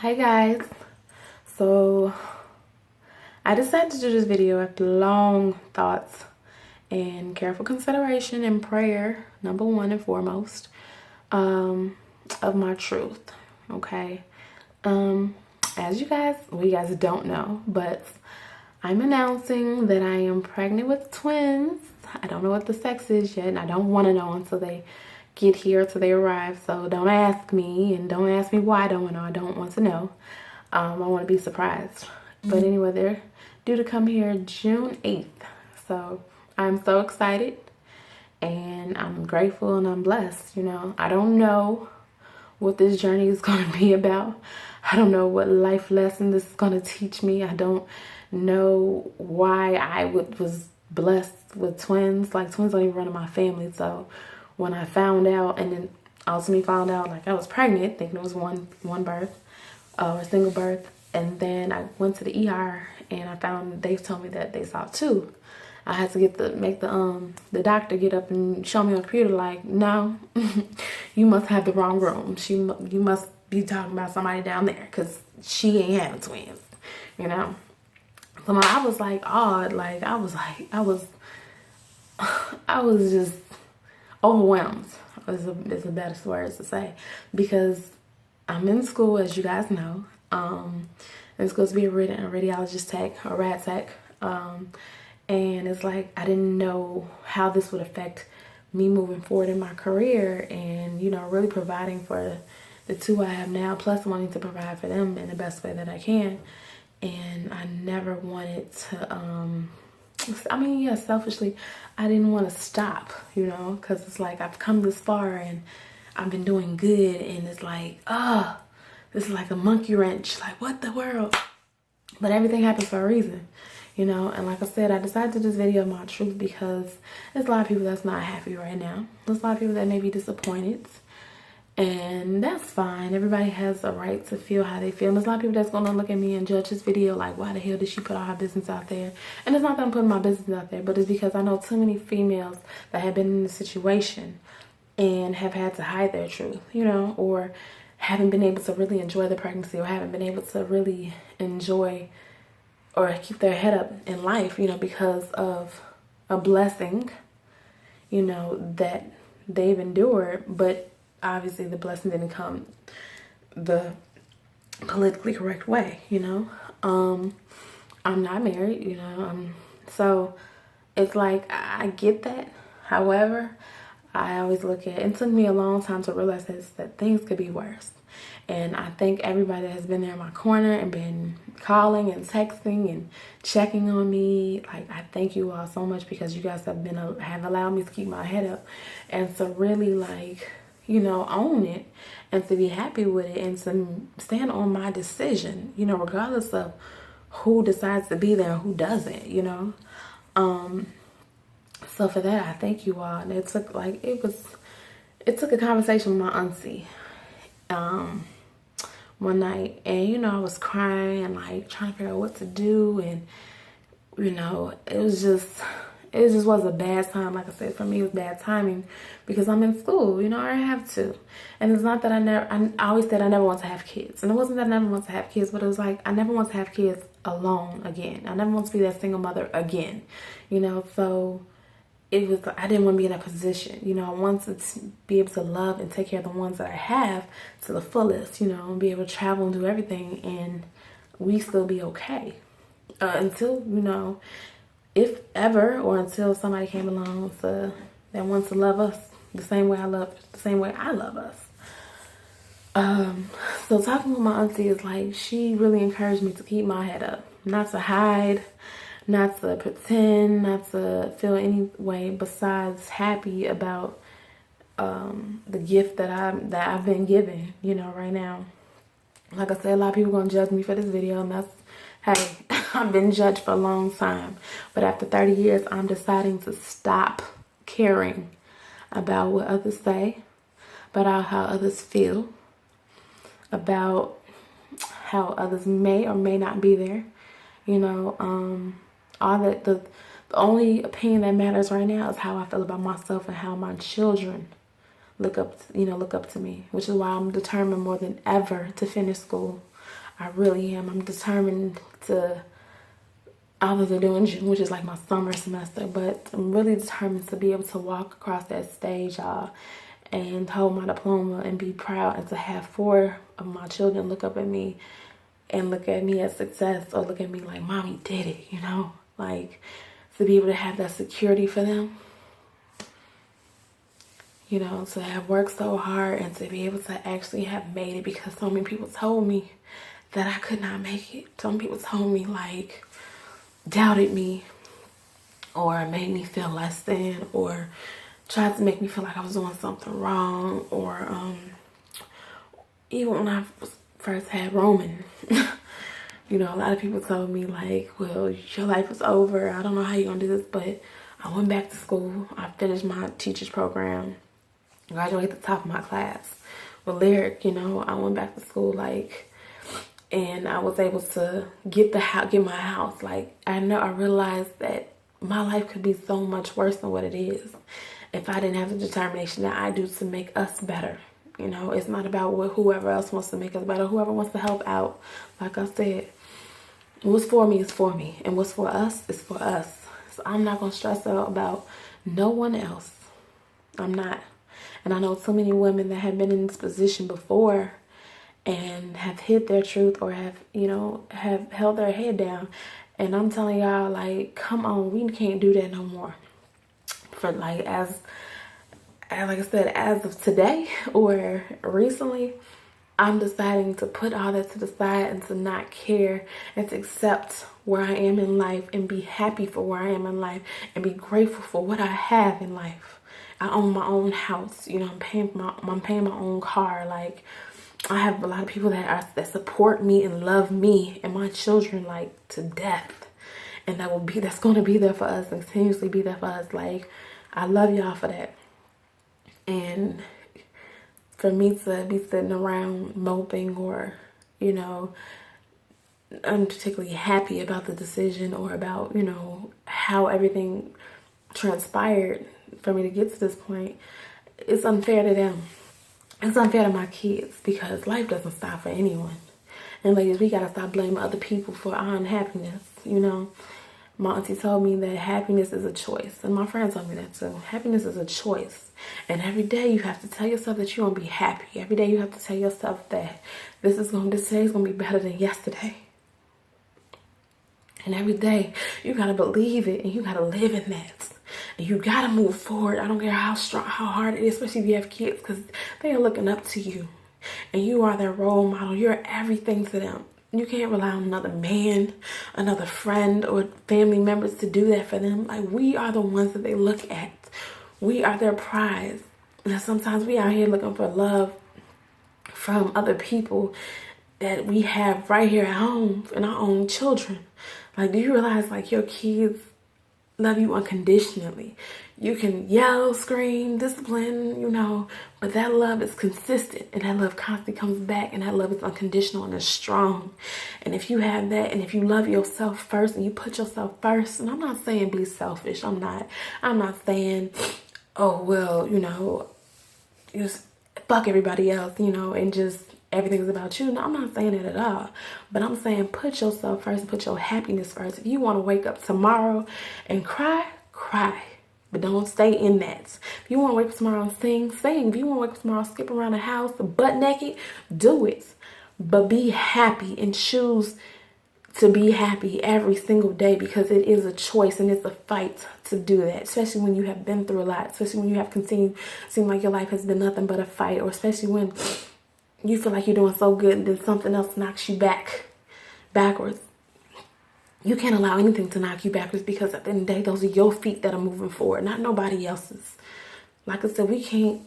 Hi guys. So I decided to do this video after long thoughts and careful consideration and prayer, number one and foremost, of my truth. Okay. As you guys don't know, but I'm announcing that I am pregnant with twins. I don't know what the sex is yet, and I don't want to know until they get here, till they arrive. So don't ask me, and don't ask me why I don't know. I don't want to know. I want to be surprised. But anyway, they're due to come here June 8th. So I'm so excited, and I'm grateful, and I'm blessed. I don't know what this journey is going to be about. I don't know what life lesson this is going to teach me. I don't know why I was blessed with twins. Like, twins don't even run in my family. So when I found out, and then ultimately found out like I was pregnant, thinking it was one birth or single birth, and then I went to the ER and I found they told me that they saw two. I had to make the doctor get up and show me on the computer like, no, you must have the wrong room. You must be talking about somebody down there because she ain't having twins, So I was like odd, like I was just overwhelmed. Is the best words to say, because I'm in school, as you guys know. I'm supposed to be a radiologist tech, a rad tech. And it's like I didn't know how this would affect me moving forward in my career, and really providing for the two I have now, plus wanting to provide for them in the best way that I can. And I never wanted to selfishly, I didn't want to stop, because it's like I've come this far and I've been doing good, and it's like, this is like a monkey wrench, like what the world? But everything happens for a reason, and like I said, I decided to do this video of my truth because there's a lot of people that's not happy right now. There's a lot of people that may be disappointed, and that's fine. Everybody has a right to feel how they feel. And there's a lot of people that's going to look at me and judge this video like, why the hell did she put all her business out there? And it's not that I'm putting my business out there, but it's because I know too many females that have been in this situation and have had to hide their truth, or haven't been able to really enjoy the pregnancy, or haven't been able to really enjoy or keep their head up in life, because of a blessing, that they've endured. But obviously the blessing didn't come the politically correct way, I'm not married, so it's like I get that. However, I always look at it took me a long time to realize that things could be worse. And I thank everybody that has been there in my corner and been calling and texting and checking on me. Like, I thank you all so much, because you guys have allowed me to keep my head up and to really own it, and to be happy with it, and to stand on my decision, regardless of who decides to be there and who doesn't, So for that, I thank you all. And it took a conversation with my auntie one night, and I was crying and trying to figure out what to do, and it just was a bad time. Like I said, for me it was bad timing because I'm in school, I have to. And it's not that I always said I never want to have kids. And it wasn't that I never want to have kids, but it was like I never want to have kids alone again. I never want to be that single mother again, so I didn't want to be in that position. I wanted to be able to love and take care of the ones that I have to the fullest, and be able to travel and do everything, and we still be okay. Until, if ever, or until somebody came along that wants to love us the same way I love us. So talking with my auntie is like, she really encouraged me to keep my head up, not to hide, not to pretend, not to feel any way besides happy about the gift that I've been given, right now. Like I said, a lot of people gonna judge me for this video, and that's, hey, I've been judged for a long time. But after 30 years, I'm deciding to stop caring about what others say, about how others feel, about how others may or may not be there, all that. The only opinion that matters right now is how I feel about myself and how my children look up to me, which is why I'm determined more than ever to finish school, I really am. I'm determined to, other than doing June, which is like my summer semester, but I'm really determined to be able to walk across that stage, y'all, and hold my diploma and be proud, and to have 4 of my children look up at me and look at me as success, or look at me like, Mommy did it, you know? Like, to be able to have that security for them, you know, to have worked so hard and to be able to actually have made it, because so many people told me that I could not make it. Some people told me, like, doubted me, or made me feel less than, or tried to make me feel like I was doing something wrong, or even when I first had Roman, you know, a lot of people told me, like, well, your life is over. I don't know how you're gonna do this, but I went back to school. I finished my teacher's program, graduated at the top of my class with Lyric. You know, I went back to school, like, and I was able to get my house. Like, I realized that my life could be so much worse than what it is if I didn't have the determination that I do to make us better. You know, it's not about what whoever else wants to make us better, whoever wants to help out. Like I said, what's for me is for me, and what's for us is for us. So I'm not going to stress out about no one else. I'm not. And I know so many women that have been in this position before and have hid their truth, or have, you know, have held their head down. And I'm telling y'all, like, come on, we can't do that no more. For like, as like I said, as of today or recently, I'm deciding to put all that to the side and to not care, and to accept where I am in life, and be happy for where I am in life, and be grateful for what I have in life. I own my own house, you know, I'm paying my own car. Like, I have a lot of people that support me and love me and my children, like, to death. And that's going to be there for us, and continuously be there for us. Like, I love y'all for that. And for me to be sitting around moping, or, you know, I'm particularly happy about the decision, or about, you know, how everything transpired for me to get to this point, it's unfair to them. It's unfair to my kids, because life doesn't stop for anyone. And ladies, we gotta stop blaming other people for our unhappiness, you know. My auntie told me that happiness is a choice. And my friend told me that too. Happiness is a choice. And every day you have to tell yourself that you're gonna be happy. Every day you have to tell yourself that this day is gonna be better than yesterday. And every day you gotta believe it, and you gotta live in that. And you gotta move forward. I don't care how hard it is, especially if you have kids, because they are looking up to you. And you are their role model. You're everything to them. You can't rely on another man, another friend, or family members to do that for them. Like, we are the ones that they look at. We are their prize. And sometimes we out here looking for love from other people that we have right here at home, in our own children. Like, do you realize, like, your kids love you unconditionally? You can yell, scream, discipline, you know, but that love is consistent, and that love constantly comes back, and that love is unconditional and is strong. And if you have that, and if you love yourself first, and you put yourself first, and I'm not saying be selfish, I'm not saying, oh, well, you know, just fuck everybody else, you know, and just everything's about you. No, I'm not saying it at all. But I'm saying put yourself first, and put your happiness first. If you want to wake up tomorrow and cry, cry. But don't stay in that. If you want to wake up tomorrow and sing, sing. If you want to wake up tomorrow and skip around the house butt naked, do it. But be happy, and choose to be happy every single day, because it is a choice, and it's a fight to do that, especially when you have been through a lot, especially when you have seem like your life has been nothing but a fight, or especially when you feel like you're doing so good and then something else knocks you backwards. You can't allow anything to knock you backwards, because at the end of the day, those are your feet that are moving forward, not nobody else's. Like I said, we can't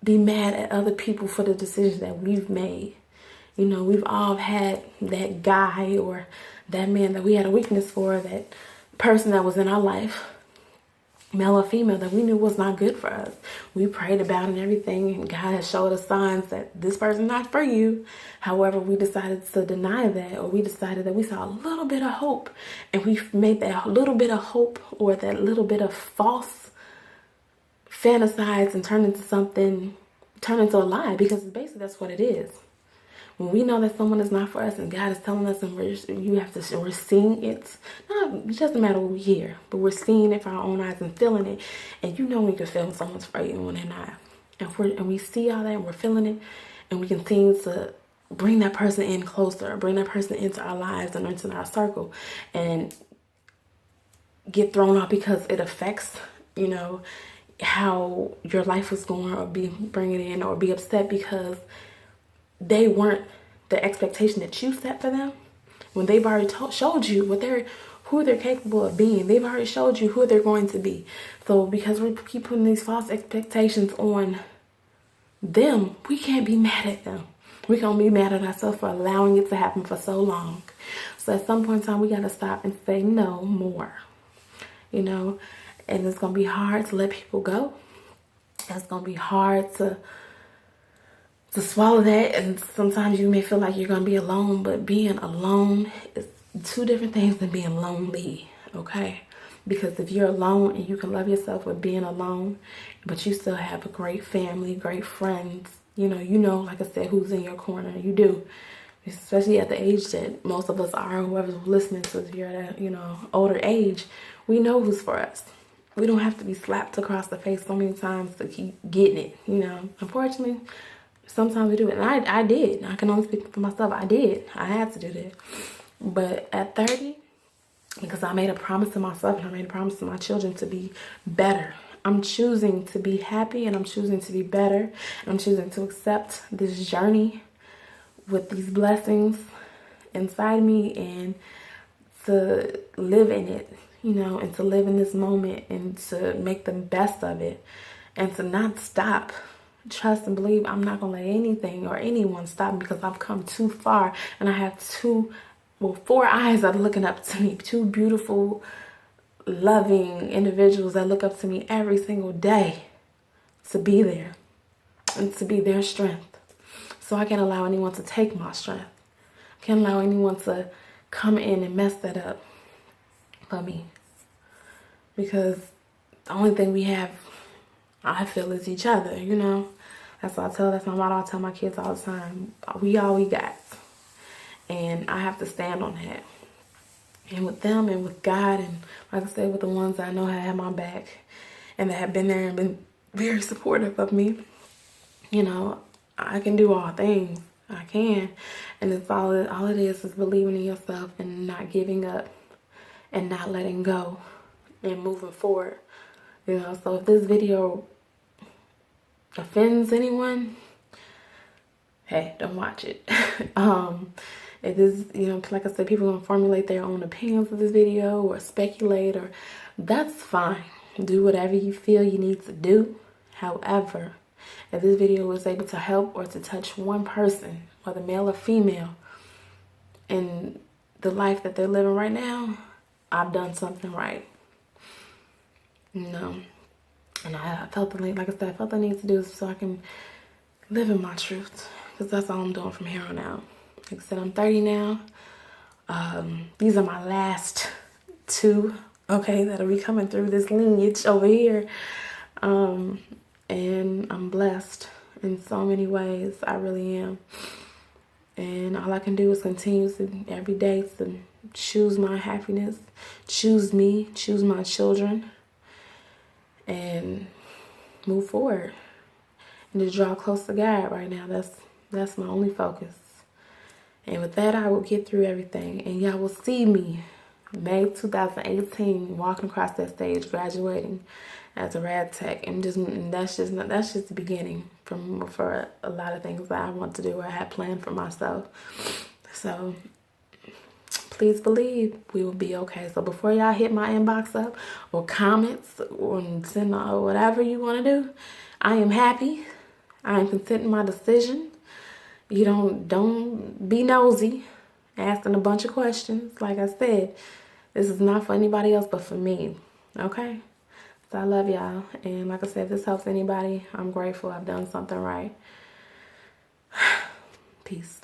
be mad at other people for the decisions that we've made. You know, we've all had that guy or that man that we had a weakness for, that person that was in our life, male or female, that we knew was not good for us. We prayed about it and everything, and God has showed us signs that this person's not for you. However, we decided to deny that, or we decided that we saw a little bit of hope, and we made that little bit of hope, or that little bit of false fantasize, and turn into a lie, because basically that's what it is. when we know that someone is not for us and God is telling us and we're seeing it. It doesn't matter what we hear, but we're seeing it for our own eyes and feeling it. And you know when you can feel someone's for you when they're not. And we see all that and we're feeling it, and we continue to bring that person in closer, bring that person into our lives and into our circle, and get thrown off because it affects, how your life was going, or bring it in, or be upset because they weren't the expectation that you set for them, when they've already showed you who they're capable of being. They've already showed you who they're going to be. So because we keep putting these false expectations on them, we can't be mad at them. We can't be mad at ourselves for allowing it to happen for so long. So at some point in time, we got to stop and say no more. And it's going to be hard to let people go. It's going to be hard to swallow that, and sometimes you may feel like you're going to be alone, but being alone is two different things than being lonely, okay? Because if you're alone and you can love yourself with being alone, but you still have a great family, great friends, like I said, who's in your corner. You do, especially at the age that most of us are, whoever's listening to, if you're at a, older age, we know who's for us. We don't have to be slapped across the face so many times to keep getting it, Unfortunately, sometimes we do it. And I did. I can only speak for myself. I did. I had to do that. But at 30, because I made a promise to myself and I made a promise to my children to be better. I'm choosing to be happy, and I'm choosing to be better. And I'm choosing to accept this journey with these blessings inside me, and to live in it, and to live in this moment and to make the best of it, and to not stop. Trust and believe I'm not going to let anything or anyone stop me, because I've come too far, and I have 4 eyes that are looking up to me, 2 beautiful, loving individuals that look up to me every single day to be there and to be their strength. So I can't allow anyone to take my strength. I can't allow anyone to come in and mess that up for me, because the only thing we have, I feel, is each other, That's my motto. I tell my kids all the time. We all we got. And I have to stand on that. And with them and with God, and like I said, with the ones that I know have had my back and that have been there and been very supportive of me, I can do all things. I can. And it's all it is believing in yourself and not giving up and not letting go and moving forward. So if this video offends anyone, hey, don't watch it. It is, like I said, people are going to formulate their own opinions of this video or speculate, or that's fine. Do whatever you feel you need to do. However, if this video was able to help or to touch one person, whether male or female, in the life that they're living right now, I've done something right. And I felt the need, like I said, I felt the need to do this so I can live in my truth, because that's all I'm doing from here on out. Like I said, I'm 30 now. These are my last 2, that'll be coming through this lineage over here. And I'm blessed in so many ways. I really am. And all I can do is continue to every day to choose my happiness, choose me, choose my children, and move forward. And to draw close to God right now. That's my only focus. And with that, I will get through everything. And y'all will see me May 2018 walking across that stage, graduating as a rad tech. And that's just the beginning for a lot of things that I want to do or I have planned for myself. So please believe we will be okay. So before y'all hit my inbox up or comments or send whatever you want to do, I am happy. I am content in my decision. You don't be nosy, asking a bunch of questions. Like I said, this is not for anybody else but for me. Okay? So I love y'all. And like I said, if this helps anybody, I'm grateful. I've done something right. Peace.